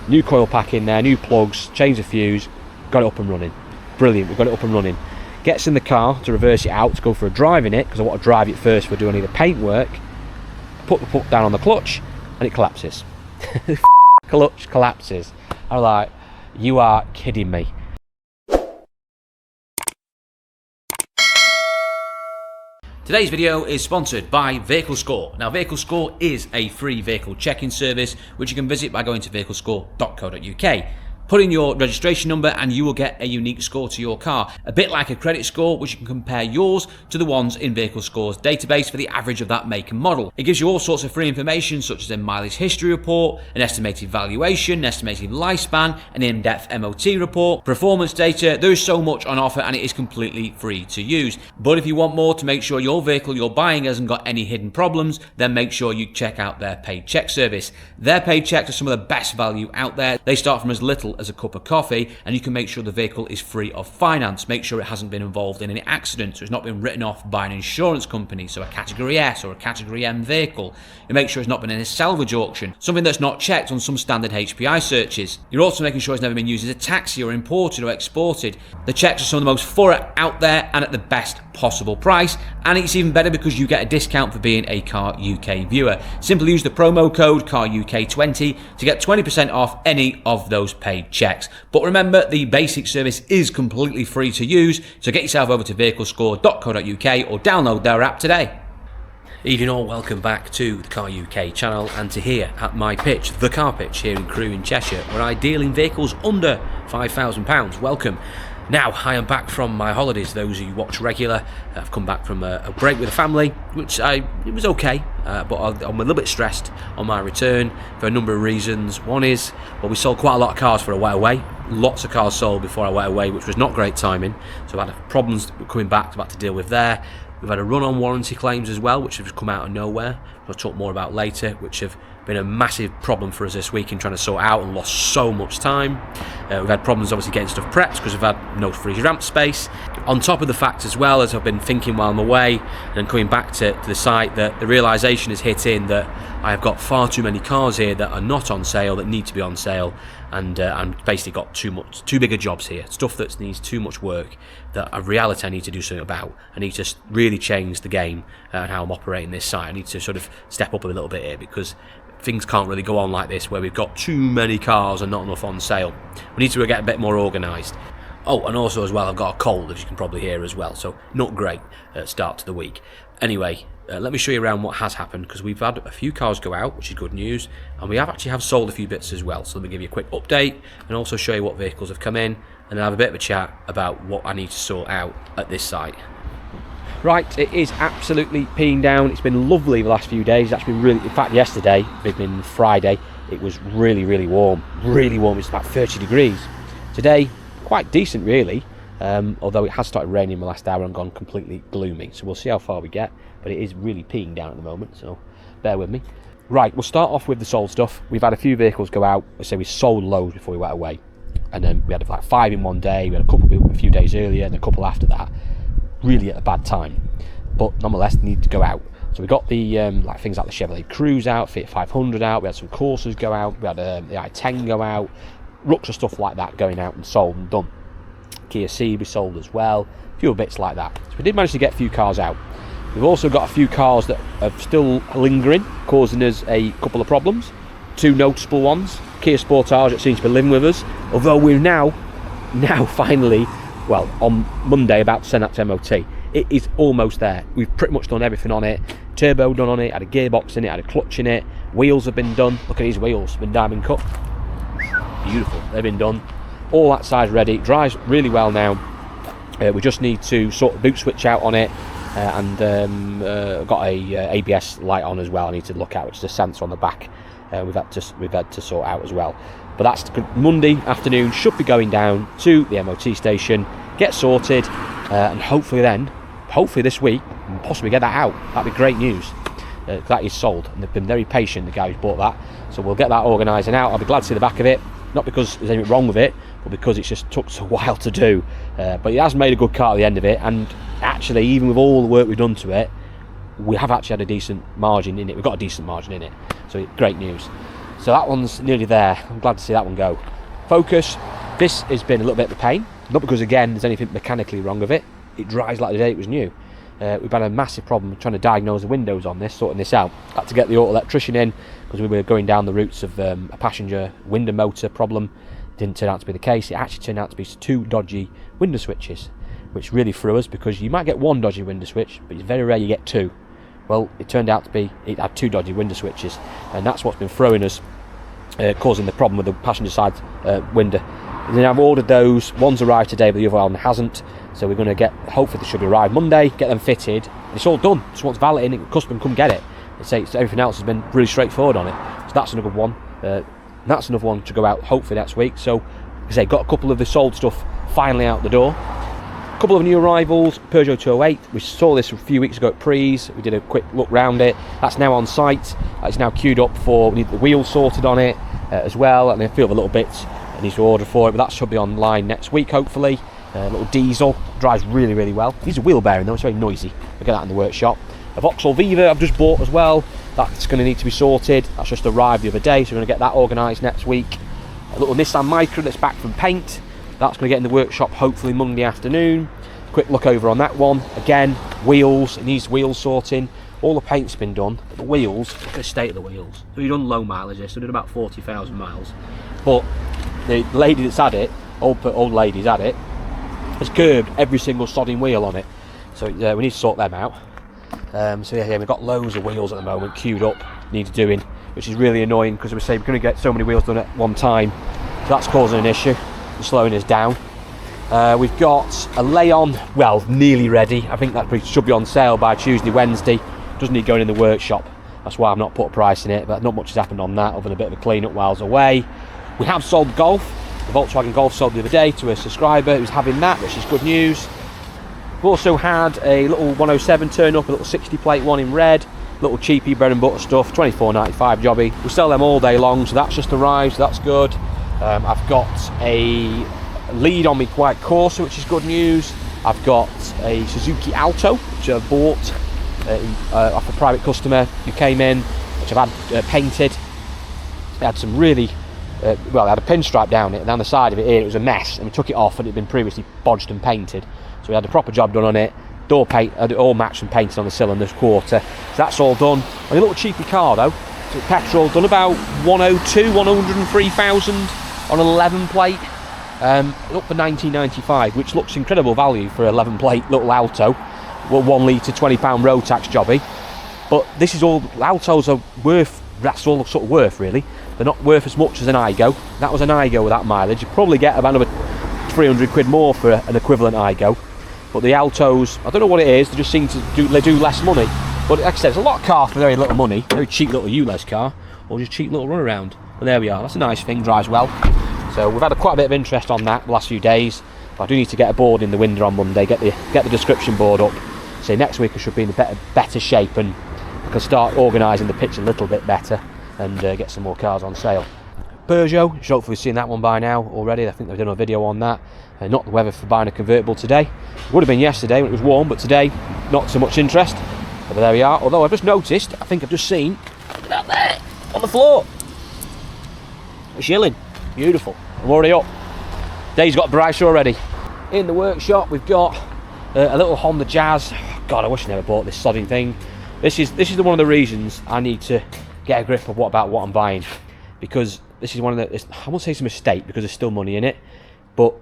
New coil pack in there, new plugs, changed the fuse, got it up and running. Brilliant, we've got it up and running. Gets in the car to reverse it out, to go for a drive in it, because I want to drive it first for doing any of the paint work. Put the foot down on the clutch, and it collapses. Clutch collapses. I'm like, you are kidding me. Today's video is sponsored by Vehicle Score. Now, Vehicle Score is a free vehicle checking service which you can visit by going to vehiclescore.co.uk. Put in your registration number and you will get a unique score to your car. A bit like a credit score, which you can compare yours to the ones in Vehicle Score's database for the average of that make and model. It gives you all sorts of free information such as a mileage history report, an estimated valuation, an estimated lifespan, an in-depth MOT report, performance data. There is so much on offer and it is completely free to use. But if you want more to make sure your vehicle you're buying hasn't got any hidden problems, then make sure you check out their paid check service. Their paid checks are some of the best value out there. They start from as little as a cup of coffee, and you can make sure the vehicle is free of finance. Make sure it hasn't been involved in any accident, so it's not been written off by an insurance company, so a category S or a category M vehicle. You make sure it's not been in a salvage auction, something that's not checked on some standard HPI searches. You're also making sure it's never been used as a taxi or imported or exported. The checks are some of the most thorough out there and at the best possible price, and it's even better because you get a discount for being a Car UK viewer. Simply use the promo code CARUK20 to get 20% off any of those paid checks. But remember, the basic service is completely free to use, so get yourself over to vehiclescore.co.uk or download their app today. Evening all, welcome back to the Car UK channel and to here at my pitch, the car pitch here in Crewe in Cheshire, where I deal in vehicles under £5,000. Welcome. Now, I am back from my holidays. Those who watch regular, I've come back from a break with the family, which it was okay, but I'm a little bit stressed on my return for a number of reasons. One is, well, we sold quite a lot of cars for I went away. Lots of cars sold before I went away, which was not great timing. So I've had problems coming back, I've had to deal with there. We've had a run on warranty claims as well, which have come out of nowhere. I'll talk more about later, which have been a massive problem for us this week in trying to sort out and lost so much time. We've had problems obviously getting stuff prepped because we've had no free ramp space. On top of the fact as well, as I've been thinking while I'm away and coming back to the site, that the realisation has hit in that I've got far too many cars here that are not on sale, that need to be on sale, and I've basically got too big of jobs here, stuff that needs too much work, that in reality I need to do something about. I need to really change the game and how I'm operating this site. I need to sort of step up a little bit here because things can't really go on like this where we've got too many cars and not enough on sale. We need to get a bit more organised. Oh, and also as well, I've got a cold, as you can probably hear as well, so not great start to the week. Anyway, let me show you around what has happened, because we've had a few cars go out, which is good news, and we have sold a few bits as well. So let me give you a quick update and also show you what vehicles have come in, and then have a bit of a chat about what I need to sort out at this site. Right, it is absolutely peeing down. It's been lovely the last few days. That's been really, in fact yesterday, being Friday, it was really, really warm. Really warm, it's about 30 degrees. Today, quite decent really, although it has started raining in the last hour and gone completely gloomy. So we'll see how far we get, but it is really peeing down at the moment, so bear with me. Right, we'll start off with the sold stuff. We've had a few vehicles go out. So we sold loads before we went away. And then we had like 5 in one day, we had a couple a few days earlier and a couple after that. Really at a bad time, but nonetheless need to go out. So we got the like things like the Chevrolet Cruze out, Fiat 500 out, we had some Corsas go out, we had the i10 go out, rucks of stuff like that going out and sold and done. Kia Ceed sold as well, a few bits like that. So we did manage to get a few cars out. We've also got a few cars that are still lingering, causing us a couple of problems. 2 noticeable ones. Kia Sportage that seems to be living with us, although we're now finally, well, on Monday about to send that to MOT. It is almost there. We've pretty much done everything on it. Turbo done on it, had a gearbox in it, had a clutch in it, wheels have been done. Look at these wheels, been diamond cut. Beautiful, they've been done. All that side's ready, it drives really well now. We just need to sort the boot switch out on it, and got a ABS light on as well I need to look at, which is a sensor on the back. We've had to sort out as well. But that's Monday afternoon, should be going down to the MOT station, get sorted, and hopefully this week, and possibly get that out. That'd be great news. That is sold, and they've been very patient, the guy who's bought that. So we'll get that organised and out. I'll be glad to see the back of it, not because there's anything wrong with it, but because it's just took a while to do. But it has made a good car at the end of it, and actually, even with all the work we've done to it, we have actually had a decent margin in it. We've got a decent margin in it, so great news. So that one's nearly there. I'm glad to see that one go. Focus, this has been a little bit of a pain, not because again there's anything mechanically wrong with it. It dries like the day it was new. We've had a massive problem trying to diagnose the windows on this, sorting this out. Had to get the auto electrician in because we were going down the routes of a passenger window motor problem. Didn't turn out to be the case. It actually turned out to be 2 dodgy window switches, which really threw us because you might get 1 dodgy window switch, but it's very rare you get 2. Well, it turned out to be it had 2 dodgy window switches, and that's what's been throwing us, causing the problem with the passenger side window. And then I've ordered those. One's arrived today, but the other one hasn't. So we're going to get, hopefully they should arrive Monday, get them fitted. It's all done. Just wants valeting, the customer can come get it. Everything else has been really straightforward on it. So that's another one. That's another one to go out hopefully next week. So, like I say, got a couple of the sold stuff finally out the door. A couple of new arrivals, Peugeot 208. We saw this a few weeks ago at Prees. We did a quick look round it. That's now on site. It's now queued up for, we need the wheels sorted on it as well, and a few other little bits I need to order for it, but that should be online next week hopefully. Little diesel, drives really, really well. Needs a wheel bearing though, it's very noisy. We'll get that in the workshop. A Vauxhall Viva I've just bought as well. That's going to need to be sorted. That's just arrived the other day, so we're going to get that organised next week. A little Nissan Micra that's back from paint. That's going to get in the workshop hopefully Monday afternoon. Quick look over on that one. Again, wheels, it needs wheels sorting. All the paint's been done, but the wheels, look at the state of the wheels. So we've done low mileage, so we did about 40,000 miles. But the lady that's had it, old lady's had it, has curbed every single sodding wheel on it. So we need to sort them out. So yeah, we've got loads of wheels at the moment queued up, needs doing, which is really annoying because we say we're going to get so many wheels done at one time. So that's causing an issue and slowing us down. We've got a Leon, well, nearly ready. I think that should be on sale by Tuesday, Wednesday. Doesn't need going in the workshop. That's why I've not put a price in it, but not much has happened on that other than a bit of a clean up while I was away. We have sold Golf. The Volkswagen Golf sold the other day to a subscriber who's having that, which is good news. We've also had a little 107 turn up, a little 60 plate one in red, little cheapy bread and butter stuff, £24.95 jobby. We sell them all day long, so that's just arrived, so that's good. I've got a lead on me quite Corsa, which is good news. I've got a Suzuki Alto, which I bought off a private customer who came in, which I've had painted. It had some really well, it had a pinstripe down it, and down the side of it here it was a mess, and we took it off and it had been previously bodged and painted. So we had a proper job done on it, door paint, all matched and painted on the cylinders, quarter. So that's all done. And a little cheapy car though, so petrol, done about 103,000 on an 11 plate, up for 1995, which looks incredible value for an 11 plate little Alto, well, 1 litre £20 road tax jobby. But this is all, Altos are worth, that's all sort of worth really. They're not worth as much as an Igo. That was an Igo with that mileage. You'd probably get about another 300 quid more for an equivalent Igo. But the Altos, I don't know what it is, they just seem to do less money. But like I said, there's a lot of car for very little money. Very cheap little ULEZ car, or just cheap little runaround. But there we are, that's a nice thing, drives well. So we've had quite a bit of interest on that the last few days. But I do need to get a board in the window on Monday, get the description board up. So next week I should be in a better shape, and I can start organising the pitch a little bit better and get some more cars on sale. Peugeot, you should hopefully have seen that one by now already. I think they've done a video on that. Not the weather for buying a convertible today. It would have been yesterday when it was warm, but today not so much interest. But there we are. Although I've just noticed, I think I've just seen, look at that there, on the floor. A shilling. Beautiful. I'm already up. Day's got brighter already. In the workshop we've got a little Honda Jazz. God, I wish I never bought this sodding thing. This is one of the reasons I need to get a grip of what I'm buying, because this is one of the, I won't say it's a mistake because there's still money in it, but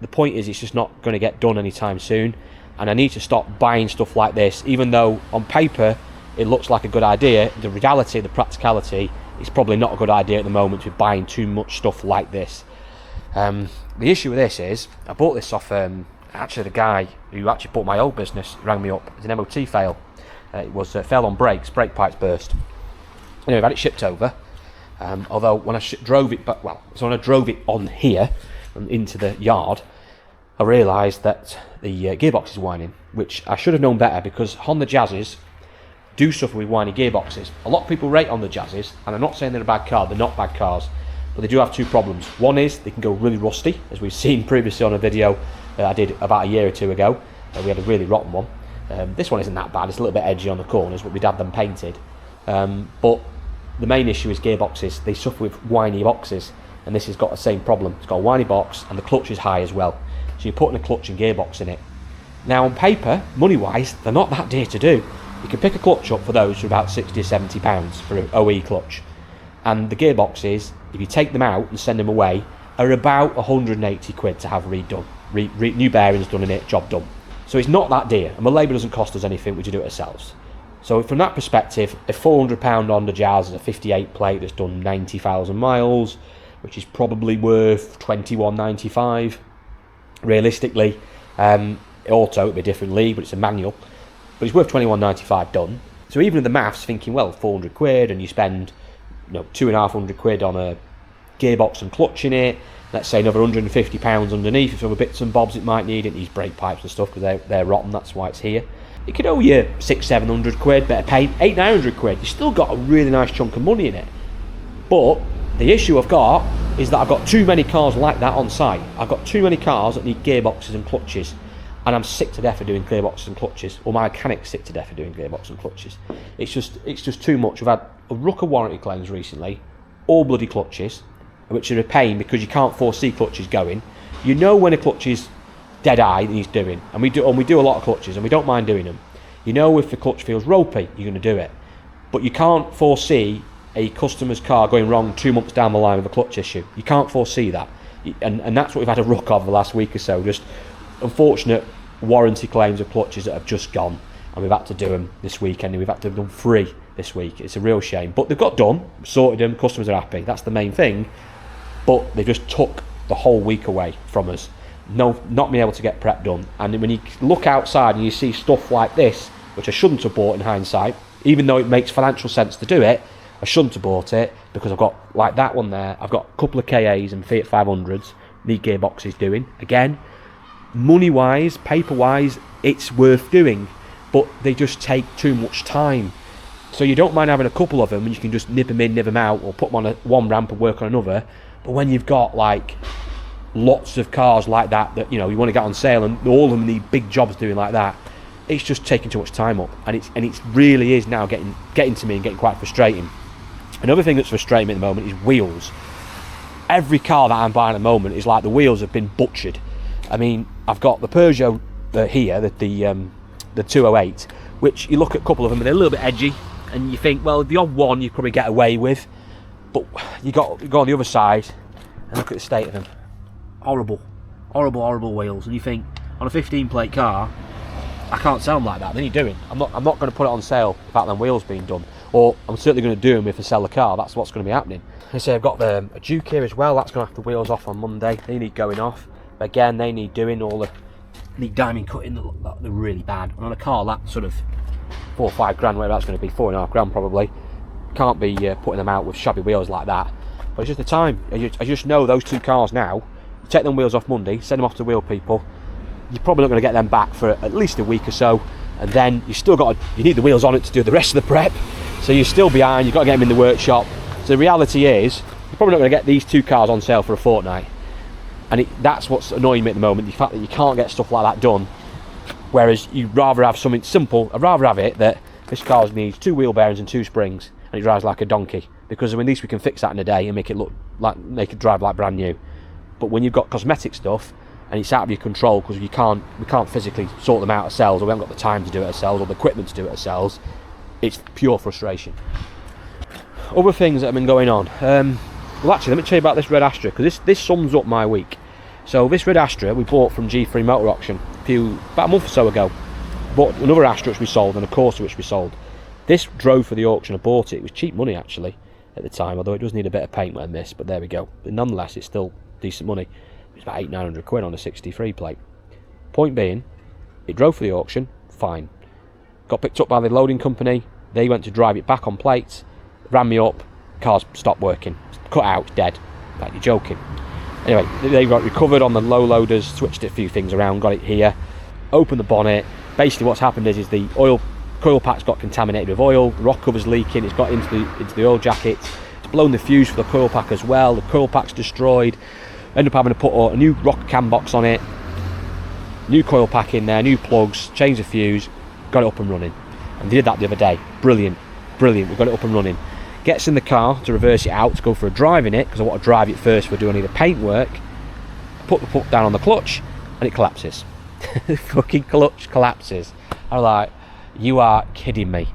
the point is it's just not going to get done anytime soon, and I need to stop buying stuff like this. Even though on paper it looks like a good idea, the reality, the practicality, it's probably not a good idea at the moment to be buying too much stuff like this. The issue with this is I bought this off actually the guy who actually bought my old business rang me up. It's an MOT fail. It was fell on brakes, brake pipes burst. Anyway, I've had it shipped over. Although when I drove it back, so when I drove it on here and into the yard, I realised that the gearbox is whining, which I should have known better, because Honda Jazzes do suffer with whiny gearboxes. A lot of people rate on the Jazzes, and I'm not saying they're a bad car, they're not bad cars, but they do have two problems. One is they can go really rusty, as we've seen previously on a video I did about a year or two ago. We had a really rotten one. This one isn't that bad, it's a little bit edgy on the corners, but we'd had them painted. But the main issue is gearboxes. They suffer with whiny boxes, and this has got the same problem. It's got a whiny box, and the clutch is high as well. So you're putting a clutch and gearbox in it. Now on paper, money-wise, they're not that dear to do. You can pick a clutch up for those for about 60 or 70 pounds for an OE clutch. And the gearboxes, if you take them out and send them away, are about 180 quid to have redone. New bearings done in it, job done. So it's not that dear, and the labour doesn't cost us anything, we do it ourselves. So from that perspective, a £400 Honda Jazz is a 58 plate that's done 90,000 miles, which is probably worth £21.95. Realistically, auto it'd be a different league, but it's a manual. But it's worth £21.95 done. So even with the maths, thinking, well, 400 quid, and you spend, you know, £250 on a gearbox and clutch in it, let's say another £150 underneath if other bits and bobs it might need. It needs brake pipes and stuff because they're rotten, that's why it's here. It could owe you 600-700 quid, better pay 800-900 quid. You've still got a really nice chunk of money in it. But the issue I've got is that I've got too many cars like that on site. I've got too many cars that need gearboxes and clutches, and I'm sick to death of doing gearboxes and clutches, or my mechanic's sick to death of doing gearboxes and clutches. It's just too much. We've had a ruck of warranty claims recently, all bloody clutches, which are a pain because you can't foresee clutches going. You know when a clutch is dead eye that he's doing, and we do a lot of clutches, and we don't mind doing them. You know if the clutch feels ropey, you're going to do it, but you can't foresee a customer's car going wrong 2 months down the line with a clutch issue. You can't foresee that, and that's what we've had a ruck of the last week or so. Just unfortunate warranty claims of clutches that have just gone, and we've had to do them this weekend, and we've had to have done 3 this week. It's a real shame, but they've got done, sorted them, customers are happy. That's the main thing. But they just took the whole week away from us. No, not being able to get prep done. And when you look outside and you see stuff like this, which I shouldn't have bought in hindsight, even though it makes financial sense to do it, I shouldn't have bought it because I've got, like that one there, I've got a couple of KAs and Fiat 500s, need gearboxes doing. Again, money-wise, paper-wise, it's worth doing, but they just take too much time. So you don't mind having a couple of them and you can just nip them in, nip them out, or put them on one ramp and work on another. But when you've got like lots of cars like that you know you want to get on sale, and all of them need big jobs doing like that, it's just taking too much time up, and it really is now getting to me and getting quite frustrating. Another thing that's frustrating me at the moment is wheels. Every car that I'm buying at the moment is like the wheels have been butchered. I mean, I've got the Peugeot here, the 208, which you look at a couple of them and they're a little bit edgy, and you think, well, the odd one you probably get away with. But you go on the other side and look at the state of them. Horrible wheels. And you think, on a 15 plate car, I can't sell them like that. Then you're doing. I'm not going to put it on sale without them wheels being done. Or I'm certainly going to do them if I sell the car. That's what's going to be happening. I say I've got a Duke here as well. That's going to have the wheels off on Monday. They need going off. But again, they need doing. Need diamond cutting. They're really bad. And on a car that sort of 4 or 5 grand, whatever that's going to be, 4.5 grand probably. Can't be putting them out with shabby wheels like that. But it's just the time. I just know those 2 cars now. You take them wheels off Monday, send them off to wheel people. You're probably not going to get them back for at least a week or so, and then you need the wheels on it to do the rest of the prep. So you're still behind. You've got to get them in the workshop. So the reality is, you're probably not going to get these 2 cars on sale for a fortnight. And that's what's annoying me at the moment. The fact that you can't get stuff like that done. Whereas you'd rather have something simple. I'd rather have it that this car needs 2 wheel bearings and 2 springs, and it drives like a donkey, because at least we can fix that in a day and make it drive like brand new. But when you've got cosmetic stuff and it's out of your control because we can't physically sort them out ourselves, or we haven't got the time to do it ourselves, or the equipment to do it ourselves, it's pure frustration. Other things that have been going on, well actually let me tell you about this red Astra, because this sums up my week. So this red Astra we bought from G3 Motor Auction about a month or so ago. Bought another Astra which we sold, and a Corsa which we sold. This drove for the auction. I bought it. It was cheap money actually at the time, although it does need a bit of paint on this, but there we go. But nonetheless, it's still decent money. It's about 800-900 quid on a 63 plate. Point being, it drove for the auction, fine. Got picked up by the loading company. They went to drive it back on plates, ran me up, car's stopped working, cut out, dead. Like, you're joking. Anyway, they got recovered on the low loaders, switched a few things around, got it here, opened the bonnet. Basically what's happened is the oil coil pack's got contaminated with oil, the rock cover's leaking, it's got into the oil jacket, it's blown the fuse for the coil pack as well, the coil pack's destroyed. Ended up having to put a new rock cam box on it, new coil pack in there, new plugs, changed the fuse, got it up and running. And they did that the other day. Brilliant, we got it up and running. gets in the car to reverse it out to go for a drive in it, because I want to drive it first for doing any of the paintwork. Put the foot down on the clutch and it collapses. The fucking clutch collapses. I'm like, you are kidding me.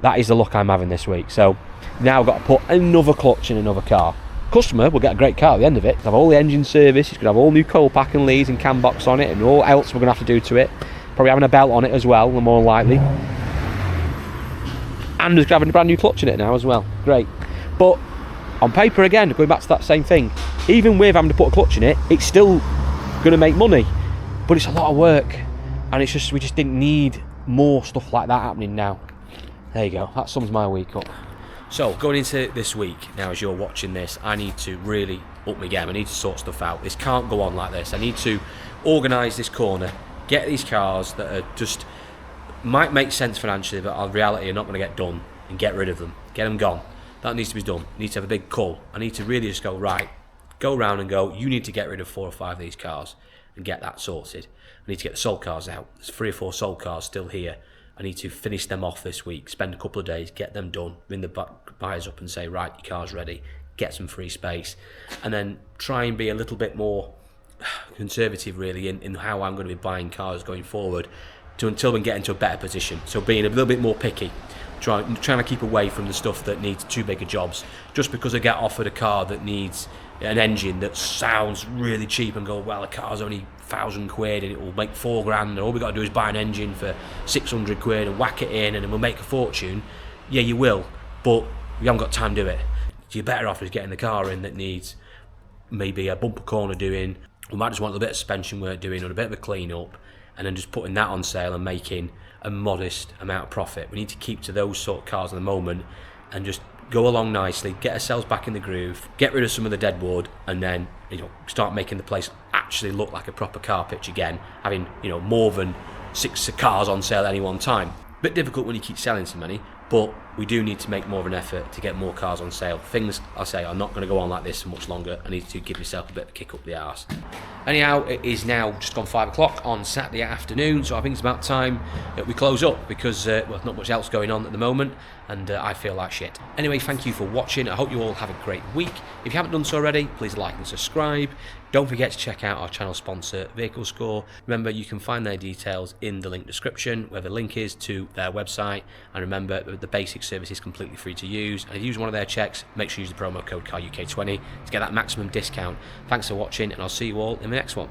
That is the luck I'm having this week. So now I've got to put another clutch in another car. Customer will get a great car at the end of it. Have all the engine service, he's going to have all new coal pack and leads and cam box on it, and all else we're going to have to do to it. Probably having a belt on it as well, more than likely. And there's having a brand new clutch in it now as well. Great. But on paper again, going back to that same thing, even with having to put a clutch in it, it's still going to make money. But it's a lot of work, and it's just, we just didn't need more stuff like that happening now. There you go, that sums my week up. So going into this week now, as you're watching this, I need to really up my game. I need to sort stuff out. This can't go on like this. I need to organise this corner, get these cars that are just might make sense financially, but in reality are not going to get done, and get rid of them, get them gone. That needs to be done. I need to have a big call. I need to really just go, right, go around and go, you need to get rid of 4 or 5 of these cars and get that sorted. I need to get the sold cars out. There's 3 or 4 sold cars still here. I need to finish them off this week, spend a couple of days, get them done, ring the buyers up and say, right, your car's ready, get some free space, and then try and be a little bit more conservative really in how I'm going to be buying cars going forward until we get into a better position. So being a little bit more picky, trying to keep away from the stuff that needs too big of jobs. Just because I get offered a car that needs an engine that sounds really cheap and go, well, the car's only £1,000 and it will make £4,000 and all we got to do is buy an engine for £600 and whack it in and it will make a fortune. Yeah, you will, but you haven't got time to do it. You're better off just getting the car in that needs maybe a bumper corner doing, we might just want a little bit of suspension work doing or a bit of a clean up, and then just putting that on sale and making a modest amount of profit. We need to keep to those sort of cars at the moment and just go along nicely, get ourselves back in the groove, get rid of some of the dead wood, and then start making the place actually look like a proper car pitch again, having more than 6 cars on sale at any one time. Bit difficult when you keep selling so many, but we do need to make more of an effort to get more cars on sale. Things, I say, are not going to go on like this for much longer. I need to give myself a bit of a kick up the arse. Anyhow, it is now just gone 5 o'clock on Saturday afternoon, so I think it's about time that we close up because, well, not much else going on at the moment, and I feel like shit. Anyway, thank you for watching. I hope you all have a great week. If you haven't done so already, please like and subscribe. Don't forget to check out our channel sponsor, Vehicle Score. Remember, you can find their details in the link description, where the link is to their website. And remember, the basic service is completely free to use. And if you use one of their checks, make sure you use the promo code CARUK20 to get that maximum discount. Thanks for watching, and I'll see you all in the next one.